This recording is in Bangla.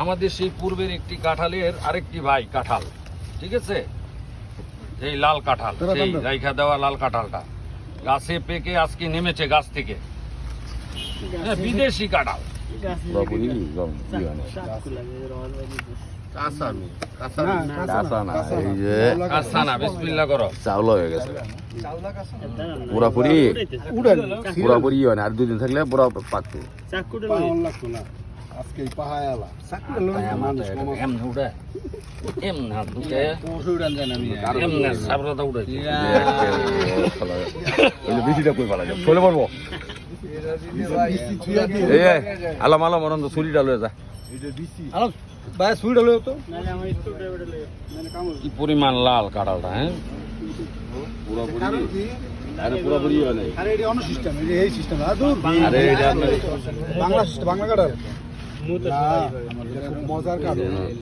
আমাদের সেই পূর্বের একটি কাঁঠালের আরেকটি ভাই কাঁঠাল, ঠিক আছে, এই লাল কাঁঠাল, সেই রাইখা দেওয়া লাল কাঁঠালটা গাছে পেকে আজকে নেমেছে গাছ থেকে, বিদেশি কাঁঠাল। বিসমিল্লাহ করো। চাউল হয়ে গেছে পুরাপুরি পুরাপুরি হয় না, আর 2 দিন থাকলে পুরো পাকতো। আজকে পাহায়ালা এমনে উড়ে এমনে দুটে এমনে সাবরাটা উড়ে বেশিটা কই পালা যায় চলে পারবো। আলাম আলাম অনন্ত ছুরিটা লয়ে যা। ভাই সুইটা লও তো। কি পরিমাণ লাল কাঁঠালটা, হ্যাঁ পুরাপুরি আরে পুরাপুরি হয় না। আরে এটা অন্য সিস্টেম, এটা এই সিস্টেম আরে এটা বাংলা সিস্টেম, বাংলা কাটার মজার কাটার।